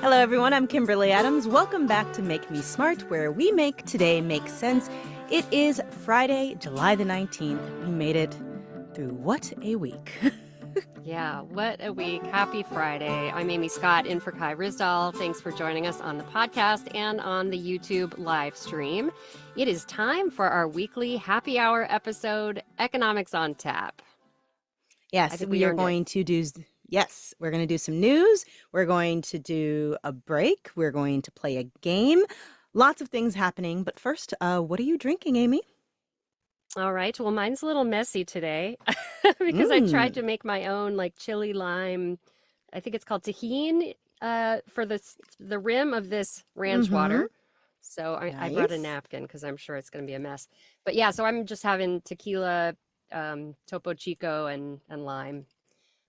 Hello, everyone. I'm Kimberly Adams. Welcome back to Make Me Smart, where we make today make sense. It is Friday, July the 19th. We made it through what a week. Yeah, what a week. Happy Friday. I'm Amy Scott in for Kai Rizdal. Thanks for joining us on the podcast and on the YouTube live stream. It is time for our weekly happy hour episode, Economics on Tap. Yes, we are going to do... Yes, we're going to do some news. We're going to do a break. We're going to play a game. Lots of things happening. But first, what are you drinking, Amy? All right. Well, mine's a little messy today because I tried to make my own like chili lime. I think it's called tahini for the rim of this ranch water. So I brought a napkin because I'm sure it's going to be a mess. But yeah, so I'm just having tequila, Topo Chico, and lime.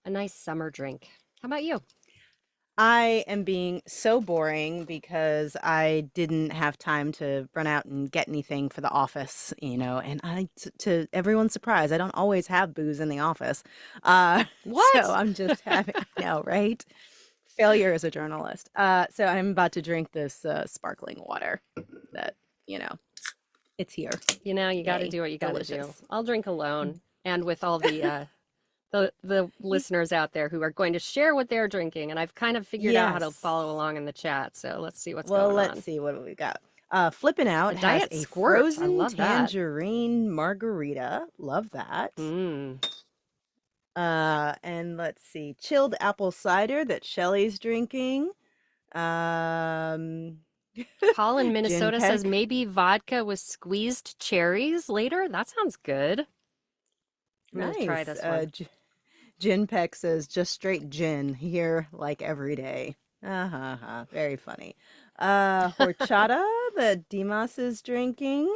A nice summer drink. How about you? I am being so boring because I didn't have time to run out and get anything for the office, and to everyone's surprise, I don't always have booze in the office. What? So I'm just having, I know, right? Failure as a journalist. So I'm about to drink this sparkling water that, it's here. You got to do what you got to do. I'll drink alone and with all the listeners out there who are going to share what they're drinking. And I've kind of figured out how to follow along in the chat. So let's see what's going on. Well, let's see what we got. Flipping Out has a Squirt. frozen tangerine margarita. Love that. And let's see. Chilled apple cider that Shelly's drinking. Paul in Minnesota says maybe vodka with squeezed cherries later. That sounds good. Nice. Let's try this one. Gin Peck says just straight gin here like every day. Very funny. Horchata that Dimas is drinking.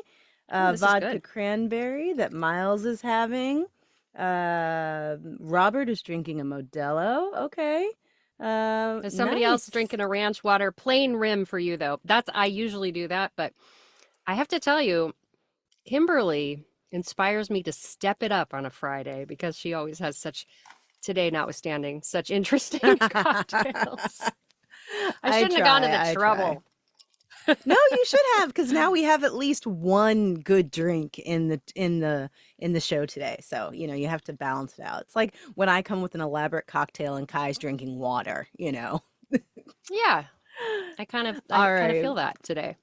Vodka cranberry that Miles is having. Robert is drinking a Modelo. Okay. There's somebody else drinking a ranch water plain rim for you though. I usually do that, but I have to tell you, Kimberly inspires me to step it up on a Friday because she always has today notwithstanding, such interesting cocktails. I shouldn't have gone to the trouble. No, you should have, because now we have at least one good drink in the show today. So, you have to balance it out. It's like when I come with an elaborate cocktail and Kai's drinking water, Yeah. I kind of feel that today.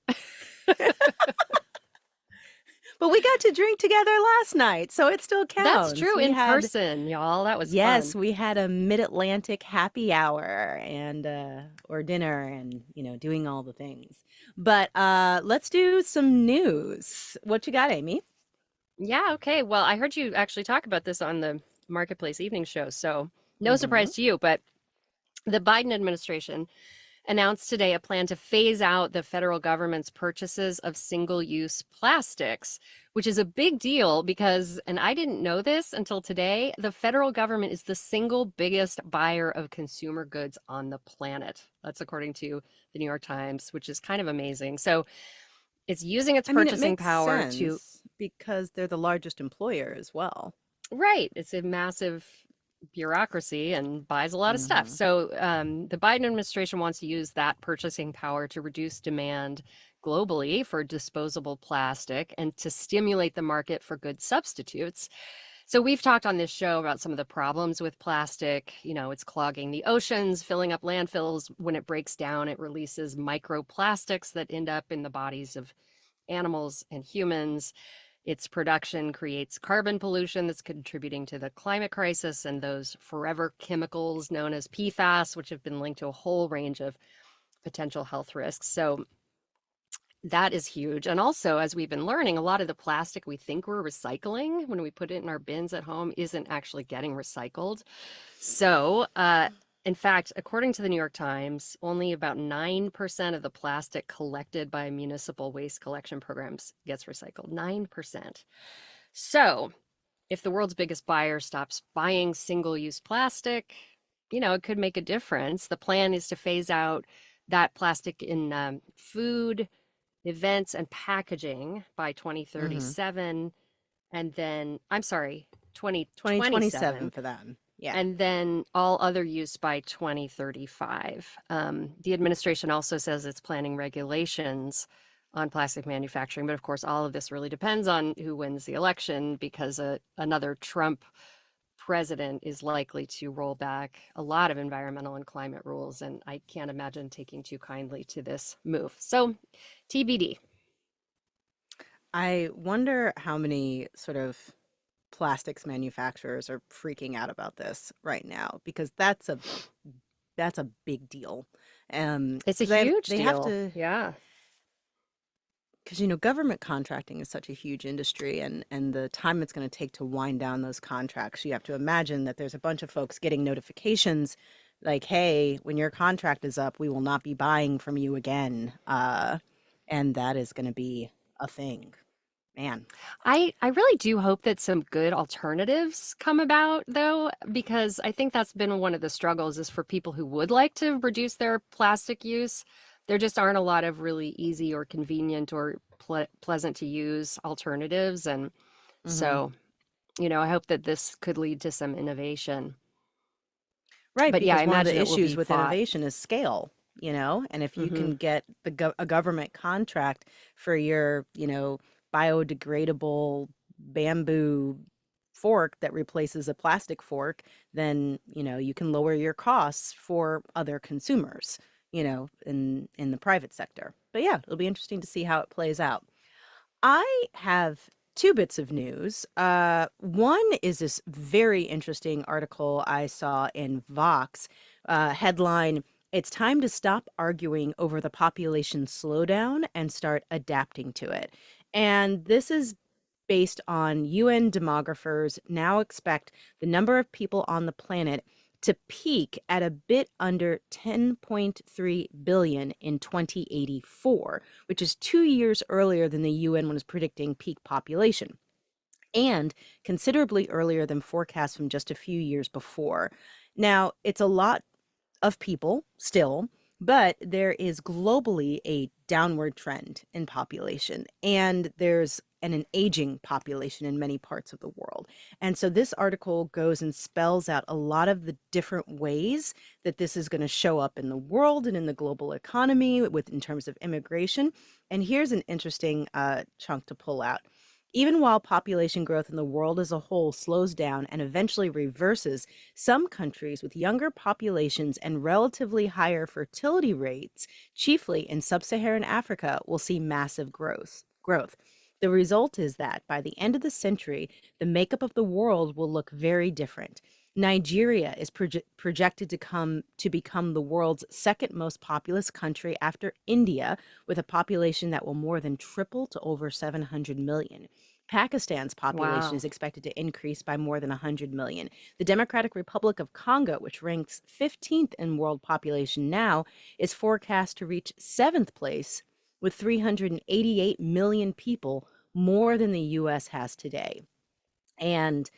But we got to drink together last night, so it still counts. That's true. In person, y'all. That was fun. Fun. We had a Mid-Atlantic happy hour and or dinner and, doing all the things. But let's do some news. What you got, Amy? Yeah, okay. Well, I heard you actually talk about this on the Marketplace Evening Show, so no surprise to you, but the Biden administration announced today a plan to phase out the federal government's purchases of single-use plastics, which is a big deal because, and I didn't know this until today, the federal government is the single biggest buyer of consumer goods on the planet. That's according to the New York Times, which is kind of amazing. So it's using its purchasing power to... because they're the largest employer as well. Right. It's a massive bureaucracy and buys a lot of stuff. So the Biden administration wants to use that purchasing power to reduce demand globally for disposable plastic and to stimulate the market for good substitutes. So we've talked on this show about some of the problems with plastic. It's clogging the oceans, filling up landfills. When it breaks down, it releases microplastics that end up in the bodies of animals and humans. Its production creates carbon pollution that's contributing to the climate crisis and those forever chemicals known as PFAS, which have been linked to a whole range of potential health risks. So that is huge. And also, as we've been learning, a lot of the plastic we think we're recycling when we put it in our bins at home isn't actually getting recycled. So in fact, according to the New York Times, only about 9% of the plastic collected by municipal waste collection programs gets recycled. 9%. So if the world's biggest buyer stops buying single-use plastic, it could make a difference. The plan is to phase out that plastic in food, events, and packaging by 2037. And then, 2027 for them. Yeah. and then all other use by 2035. The administration also says it's planning regulations on plastic manufacturing, but of course, all of this really depends on who wins the election because another Trump president is likely to roll back a lot of environmental and climate rules, and I can't imagine taking too kindly to this move. So, TBD. I wonder how many sort of plastics manufacturers are freaking out about this right now because that's a big deal. It's a Because they huge they have deal. to, Yeah. because government contracting is such a huge industry, and the time it's going to take to wind down those contracts. You have to imagine that there's a bunch of folks getting notifications like, hey, when your contract is up, we will not be buying from you again. And that is going to be a thing, man. I really do hope that some good alternatives come about though, because I think that's been one of the struggles is for people who would like to reduce their plastic use. There just aren't a lot of really easy or convenient or pleasant to use alternatives. And Hmm. so, I hope that this could lead to some innovation. Right, But yeah, I because one of imagine the it will issues be with fought. innovation is scale, and if you Hmm. can get a government contract for your, biodegradable bamboo fork that replaces a plastic fork, then, you can lower your costs for other consumers, in the private sector. But yeah, it'll be interesting to see how it plays out. I have two bits of news. One is this very interesting article I saw in Vox. Headline: It's time to stop arguing over the population slowdown and start adapting to it. And this is based on UN demographers now expect the number of people on the planet to peak at a bit under 10.3 billion in 2084, which is 2 years earlier than the UN was predicting peak population, and considerably earlier than forecasts from just a few years before. Now, it's a lot of people still, but there is globally a downward trend in population, and there's an aging population in many parts of the world. And so this article goes and spells out a lot of the different ways that this is going to show up in the world and in the global economy with in terms of immigration. And here's an interesting chunk to pull out. Even while population growth in the world as a whole slows down and eventually reverses, some countries with younger populations and relatively higher fertility rates, chiefly in sub-Saharan Africa, will see massive growth. The result is that by the end of the century, the makeup of the world will look very different. Nigeria is projected to become the world's second most populous country after India, with a population that will more than triple to over 700 million. Pakistan's population Wow. is expected to increase by more than 100 million. The Democratic Republic of Congo, which ranks 15th in world population now, is forecast to reach 7th place with 388 million people, more than the US has today. And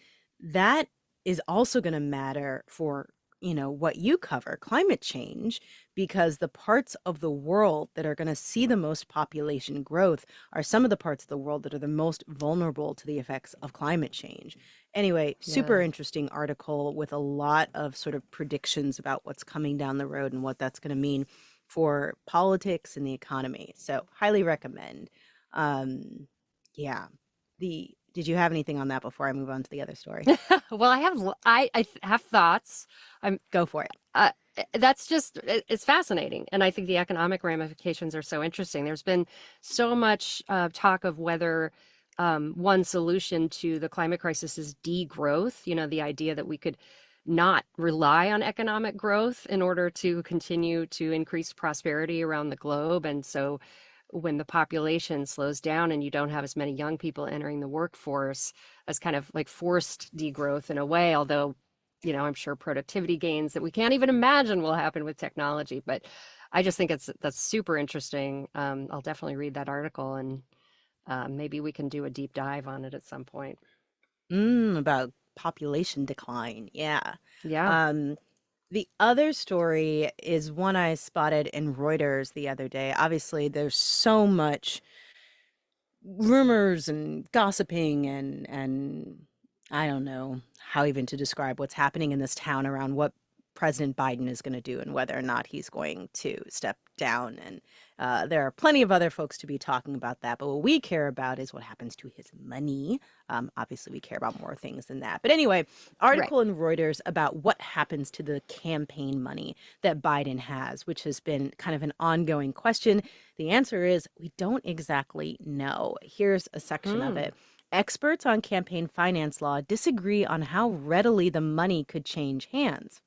that is also going to matter for, what you cover, climate change, because the parts of the world that are going to see the most population growth are some of the parts of the world that are the most vulnerable to the effects of climate change. Anyway, super Yeah. interesting article with a lot of sort of predictions about what's coming down the road and what that's going to mean for politics and the economy. So, highly recommend. Um, yeah. Did you have anything on that before I move on to the other story? Well, have thoughts. I'm Go for it. that's just it's fascinating, and I think the economic ramifications are so interesting. There's been so much talk of whether one solution to the climate crisis is degrowth. The idea that we could not rely on economic growth in order to continue to increase prosperity around the globe, and so when the population slows down and you don't have as many young people entering the workforce as kind of like forced degrowth in a way, although I'm sure productivity gains that we can't even imagine will happen with technology. But I just think that's super interesting. I'll definitely read that article, and maybe we can do a deep dive on it at some point. About population decline. Yeah. Yeah. Um, the other story is one I spotted in Reuters the other day. Obviously, there's so much rumors and gossiping and I don't know how even to describe what's happening in this town around what President Biden is going to do and whether or not he's going to step down. And there are plenty of other folks to be talking about that. But what we care about is what happens to his money. Obviously, we care about more things than that. But anyway, Right. article in Reuters about what happens to the campaign money that Biden has, which has been kind of an ongoing question. The answer is we don't exactly know. Here's a section of Hmm. it. Experts on campaign finance law disagree on how readily the money could change hands.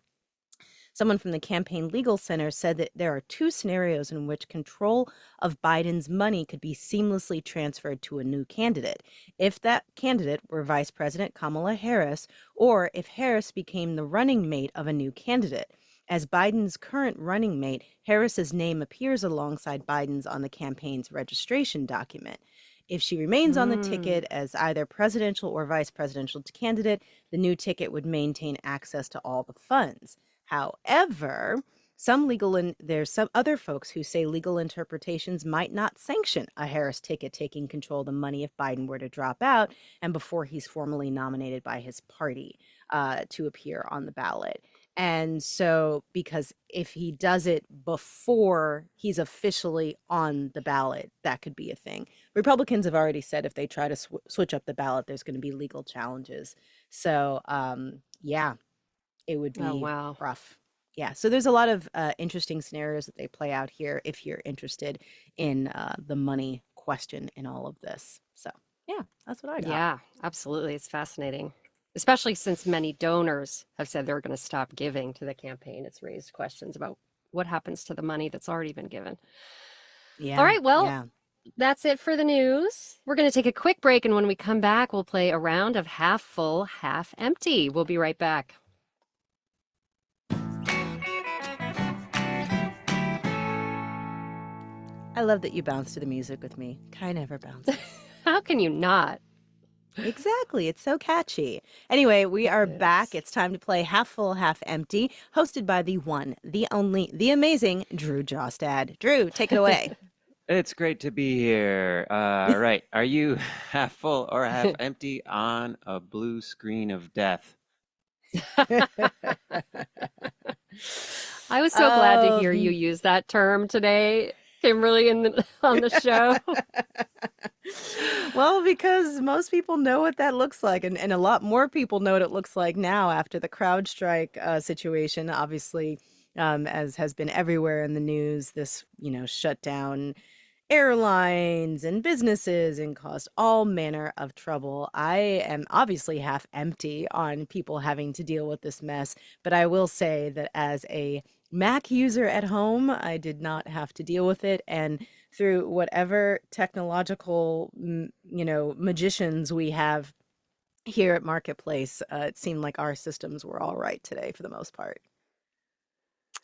Someone from the Campaign Legal Center said that there are two scenarios in which control of Biden's money could be seamlessly transferred to a new candidate. If that candidate were Vice President Kamala Harris, or if Harris became the running mate of a new candidate. As Biden's current running mate, Harris's name appears alongside Biden's on the campaign's registration document. If she remains on the Hmm. ticket as either presidential or vice presidential candidate, the new ticket would maintain access to all the funds. However, there's some other folks who say legal interpretations might not sanction a Harris ticket taking control of the money if Biden were to drop out and before he's formally nominated by his party to appear on the ballot. And so, because if he does it before he's officially on the ballot, that could be a thing. Republicans have already said if they try to switch up the ballot, there's going to be legal challenges. So, yeah, it would Oh, be wow. rough. Yeah, so there's a lot of interesting scenarios that they play out here if you're interested in the money question in all of this. So, yeah, that's what I got. Yeah, absolutely. It's fascinating, especially since many donors have said they're going to stop giving to the campaign. It's raised questions about what happens to the money that's already been given. All Yeah, right, well, yeah. that's it for the news. We're going to take a quick break, and when we come back, we'll play a round of half full, half empty. We'll be right back. I love that you bounce to the music with me. Kai never bounces. How can you not? Exactly. It's so catchy. Anyway, we It are back. is. It's time to play Half Full, Half Empty, hosted by the one, the only, the amazing Drew Jostad. Drew, take it away. It's great to be here. Right. Are you half full or half empty on a blue screen of death? I was so glad to Oh, hear you use that term today, Kimberly, on the show. well, because most people know what that looks like, and a lot more people know what it looks like now after the CrowdStrike situation, obviously, as has been everywhere in the news, this, shut down airlines and businesses and caused all manner of trouble. I am obviously half empty on people having to deal with this mess, but I will say that as a Mac user at home, I did not have to deal with it. And through whatever technological, magicians we have here at Marketplace, it seemed like our systems were all right today for the most part.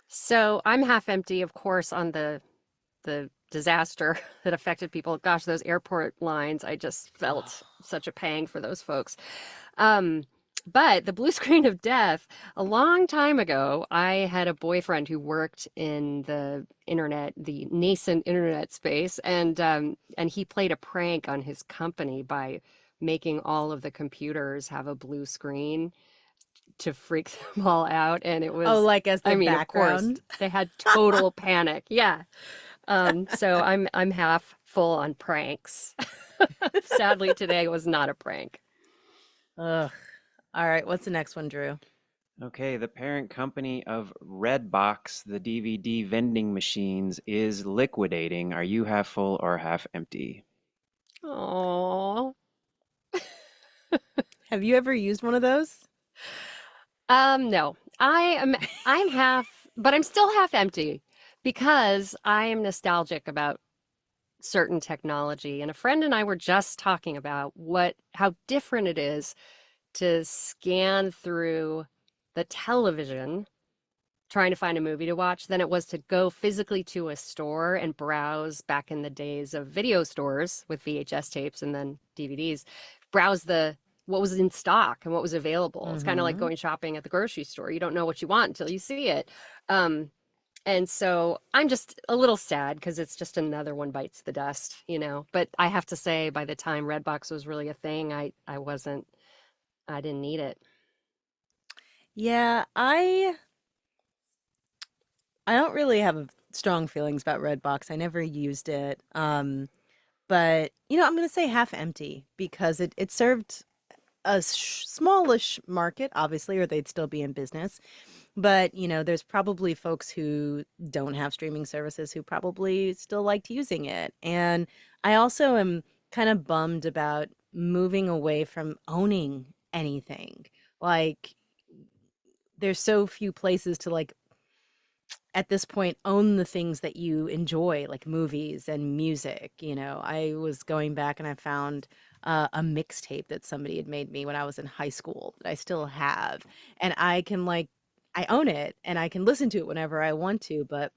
So I'm half empty, of course, on the disaster that affected people. Gosh, those airport lines, I just felt such a pang for those folks. Um, but the blue screen of death, a long time ago, I had a boyfriend who worked in the internet, the nascent internet space, and he played a prank on his company by making all of the computers have a blue screen to freak them all out. And it Oh, was, like as I the mean, of course, background? they had total panic. Yeah. So I'm half full on pranks. Sadly, today was not a prank. Ugh. All right, what's the next one, Drew? Okay, the parent company of Redbox, the DVD vending machines, is liquidating. Are you half full or half empty? Oh. Have you ever used one of those? No. I'm half, but I'm still half empty because I am nostalgic about certain technology. And a friend and I were just talking about how different it is to scan through the television trying to find a movie to watch than it was to go physically to a store and browse back in the days of video stores with VHS tapes and then DVDs, browse the what was in stock and what was available. It's kind of like Mm-hmm. going shopping at the grocery store. You don't know what you want until you see it. Um, and so I'm just a little sad because it's just another one bites the dust. But I have to say, by the time Redbox was really a thing, I wasn't I didn't need it. Yeah, I don't really have strong feelings about Redbox. I never used it. But I'm gonna say half empty because it served a smallish market, obviously, or they'd still be in business. But, there's probably folks who don't have streaming services who probably still liked using it. And I also am kind of bummed about moving away from owning anything. Like, there's so few places to, like, at this point, own the things that you enjoy, like movies and music. I was going back and I found a mixtape that somebody had made me when I was in high school that I still have. And I own it and I can listen to it whenever I want to. But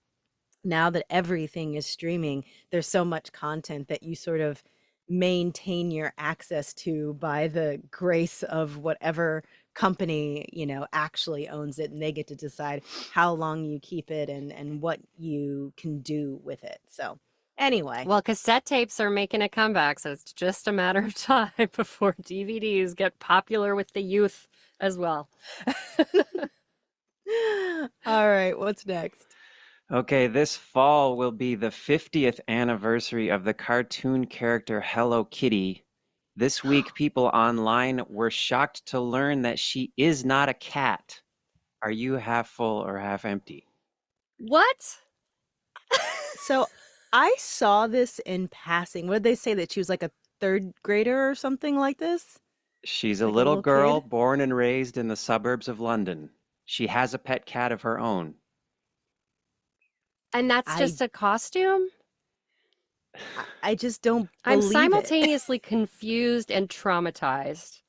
now that everything is streaming, there's so much content that you sort of maintain your access to by the grace of whatever company, actually owns it, and they get to decide how long you keep it and what you can do with it. So anyway, Well, cassette tapes are making a comeback, so it's just a matter of time before DVDs get popular with the youth as well. all right, what's next? Okay, this fall will be the 50th anniversary of the cartoon character Hello Kitty. This week, people online were shocked to learn that she is not a cat. Are you half full or half empty? What? So I saw this in passing. What did they say, that she was like a third grader or something like this? She's a Like a little little girl kid? born and raised in the suburbs of London. She has a pet cat of her own. And that's I just a costume? I just don't I'm believe it. simultaneously confused and traumatized.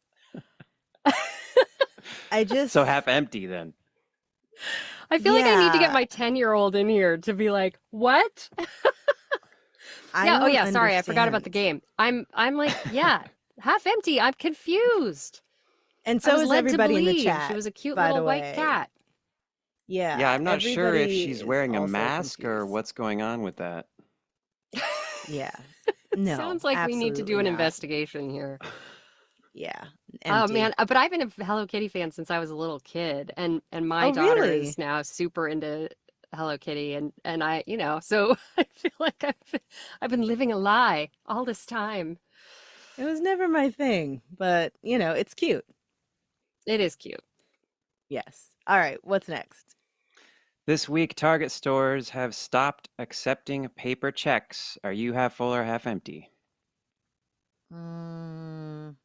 I just So half empty then. I feel like I need to get yeah, my 10-year-old in here to be like, what? I Yeah, oh don't yeah, sorry, I forgot about the understand. game. I'm like, yeah, half empty. I'm confused. And I so was is led to everybody in the believe she chat, was a cute by little the white way. cat. Yeah, Yeah, I'm not sure if everybody she's is wearing a also mask or confused. what's going on with that. Yeah. No, Sounds like we need to do absolutely an not. investigation here. Yeah, Oh man, empty. but I've been a Hello Kitty fan since I was a little kid, and my Oh, daughter really? is now super into Hello Kitty, and I, so I feel like I've been living a lie all this time. It was never my thing, but it's cute. It is cute. Yes. All right, what's next? This week, Target stores have stopped accepting paper checks. Are you half full or half empty? Mm.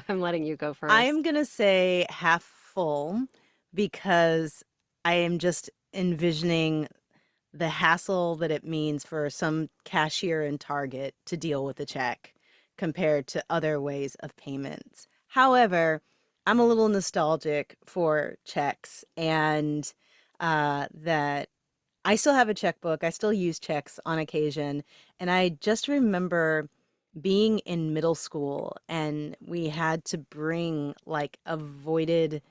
I'm letting you go I first. am gonna say half full because I am just envisioning the hassle that it means for some cashier in Target to deal with a check compared to other ways of payments. However, I'm a little nostalgic for checks, and that I still have a checkbook. I still use checks on occasion. And I just remember being in middle school and we had to bring like a voided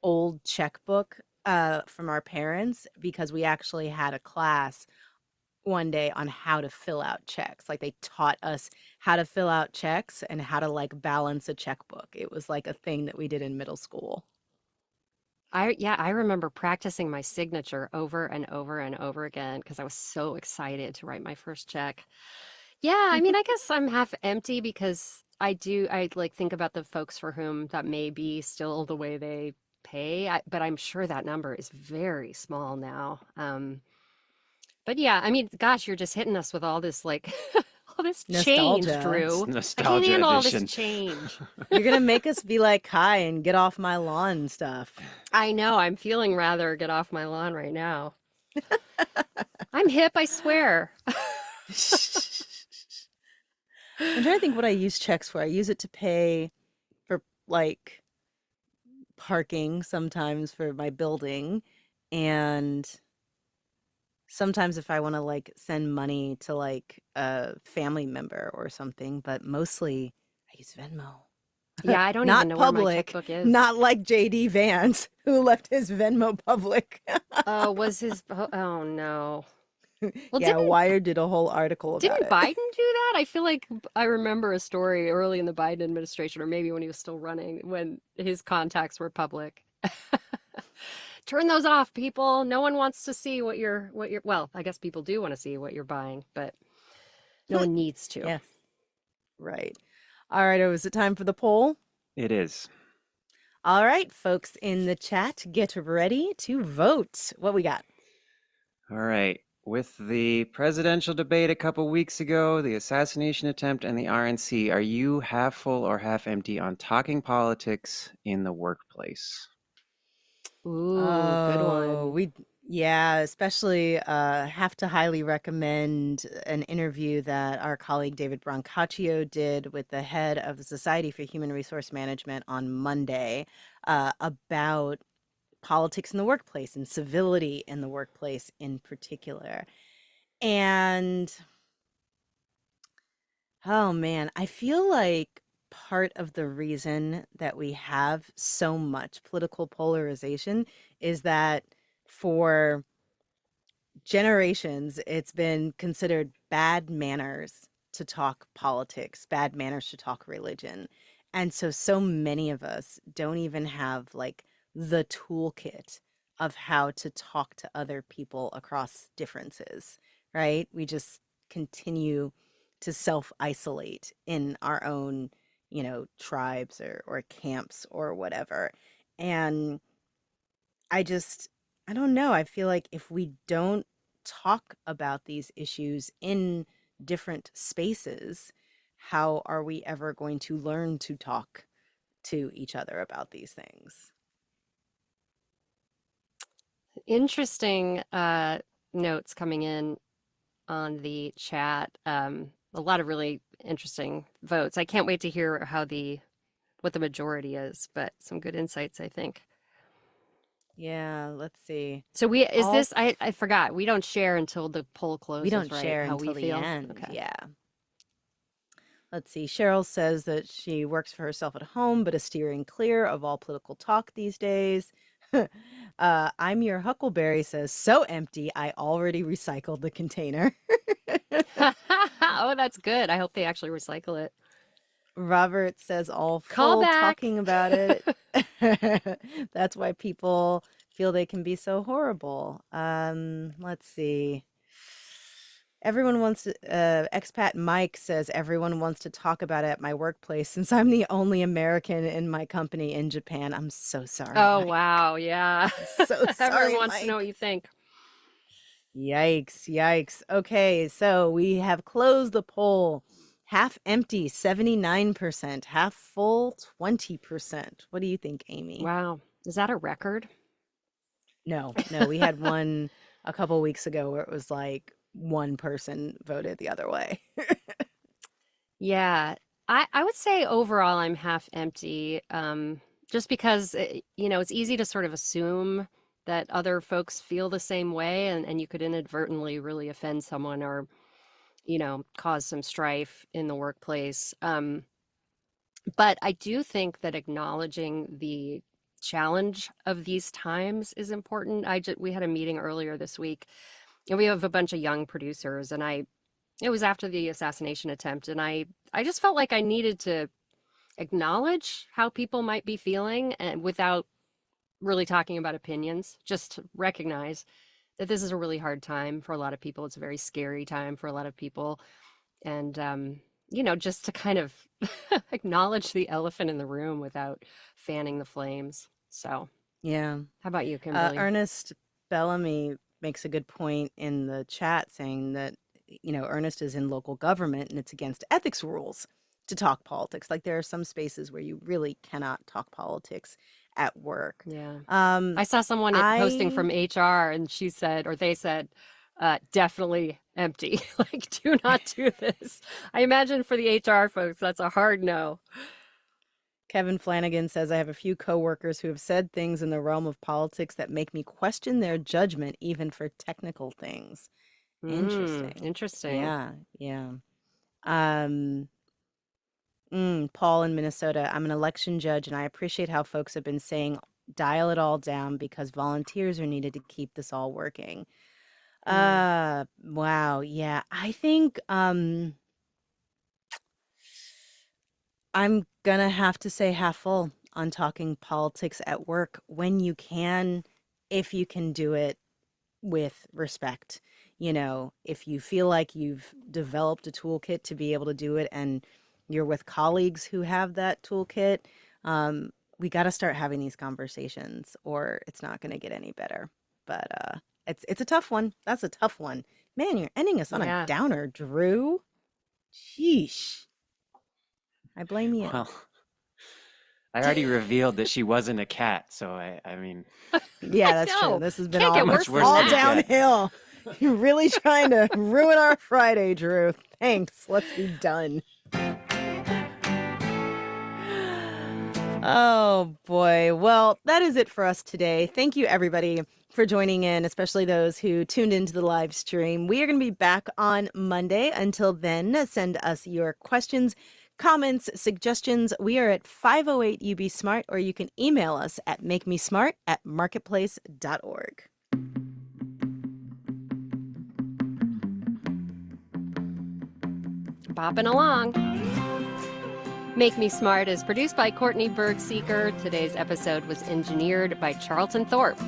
old checkbook from our parents because we actually had a class one day on how to fill out checks. Like they taught us how to fill out checks and how to like balance a checkbook. It was like a thing that we did in middle school. I remember practicing my signature over and over and over again because I was so excited to write my first check. Yeah, I mean, I guess I'm half empty because I like think about the folks for whom that may be still the way they pay, but I'm sure that number is very small now. But yeah, I mean, gosh, you're just hitting us with all this like all this change, Nostalgia. It's Drew. I can't nostalgia handle all this edition. change. You're gonna make us be like Kai and get off my lawn and stuff. I know, I'm feeling rather get off my lawn right now. I'm hip, I swear. I'm trying to think what I use checks for. I use it to pay for like parking sometimes for my building, and sometimes if I want to like send money to like a family member or something, but mostly I use Venmo. Yeah, I don't even Not know where my public, checkbook is. not like JD Vance who left his Venmo public. Was his, oh no. Well, Yeah, didn't Wired did a whole article about didn't it. Biden do that? I feel like I remember a story early in the Biden administration, or maybe when he was still running, when his contacts were public. Turn those off, people. No one wants to see what you're, well, I guess people do want to see what you're buying, but no one needs to. Yes, right. All right, is it time for the poll? It is. All right, folks in the chat, get ready to vote. What we got? All right. With the presidential debate a couple weeks ago, the assassination attempt, and the RNC, are you half full or half empty on talking politics in the workplace? Ooh, good Oh, one. yeah, especially have to highly recommend an interview that our colleague David Brancaccio did with the head of the Society for Human Resource Management on Monday about politics in the workplace and civility in the workplace in particular. And oh man, I feel like part of the reason that we have so much political polarization is that for generations, it's been considered bad manners to talk politics, bad manners to talk religion. And so many of us don't even have like the toolkit of how to talk to other people across differences, right? We just continue to self-isolate in our own, tribes or camps or whatever. And I just, I don't know. I feel like if we don't talk about these issues in different spaces, how are we ever going to learn to talk to each other about these things? Interesting notes coming in on the chat. A lot of really interesting votes. I can't wait to hear what the majority is, but some good insights, I think. Yeah, let's see. So All I forgot. We don't share until the poll we closes, don't right? share How we until the feel. end. Okay. Yeah. Let's see. Cheryl says that she works for herself at home, but is steering clear of all political talk these days. I'm your Huckleberry says, so empty, I already recycled the container. Oh, that's good. I hope they actually recycle it. Robert says, all Call full back. talking about it. That's why people feel they can be so horrible. Let's see. Everyone wants to, expat Mike says, everyone wants to talk about it at my workplace since I'm the only American in my company in Japan. I'm so sorry, Oh, Mike. wow. Yeah. So Everyone sorry, wants to know what Mike. you think. Yikes, yikes. Okay, so we have closed the poll. Half empty, 79%. Half full, 20%. What do you think, Amy? Wow. Is that a record? No, no, we had one a couple weeks ago where it was like one person voted the other way. Yeah, I would say overall I'm half empty, just because it's easy to sort of assume that other folks feel the same way, and you could inadvertently really offend someone or cause some strife in the workplace. But I do think that acknowledging the challenge of these times is important. We had a meeting earlier this week, and we have a bunch of young producers, and it was after the assassination attempt, and I just felt like I needed to acknowledge how people might be feeling and without really talking about opinions, just to recognize that this is a really hard time for a lot of people. It's a very scary time for a lot of people. And just to kind of acknowledge the elephant in the room without fanning the flames. So, Yeah. how about you, Kimberly? Ernest Bellamy makes a good point in the chat saying that, Ernest is in local government and it's against ethics rules to talk politics. Like there are some spaces where you really cannot talk politics at work. Yeah. Um, I saw someone posting I from HR and she said, or they said, definitely empty. Like, do not do this. I imagine for the HR folks, that's a hard no. Kevin Flanagan says, I have a few coworkers who have said things in the realm of politics that make me question their judgment, even for technical things. Interesting. Interesting. Yeah, yeah. Um, Paul in Minnesota, I'm an election judge, and I appreciate how folks have been saying dial it all down because volunteers are needed to keep this all working. Wow. Yeah. I think I'm gonna have to say half full on talking politics at work when you can, if you can do it with respect. If you feel like you've developed a toolkit to be able to do it and you're with colleagues who have that toolkit, we got to start having these conversations or it's not going to get any better. But it's a tough one. That's a tough one. Man, you're ending us on a Yeah. downer, Drew. Sheesh. I blame you. Well, I already revealed that she wasn't a cat, so I mean, Yeah, that's know. true. This has been Can't all get much worse all than that. downhill. You're really trying to ruin our Friday, Drew. Thanks. Let's be done. Oh boy. Well, that is it for us today. Thank you everybody for joining in, especially those who tuned into the live stream. We are going to be back on Monday. Until then, send us your questions, comments, suggestions. We are at 508 UB Smart, or you can email us at makemesmart@marketplace.org. Bopping along. Make Me Smart is produced by Courtney Berg-Seeker. Today's episode was engineered by Charlton Thorpe.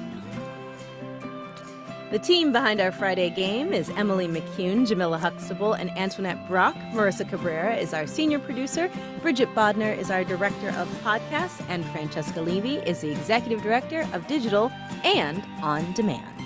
The team behind our Friday game is Emily McCune, Jamila Huxtable, and Antoinette Brock. Marissa Cabrera is our senior producer. Bridget Bodner is our director of podcasts. And Francesca Levy is the executive director of digital and on demand.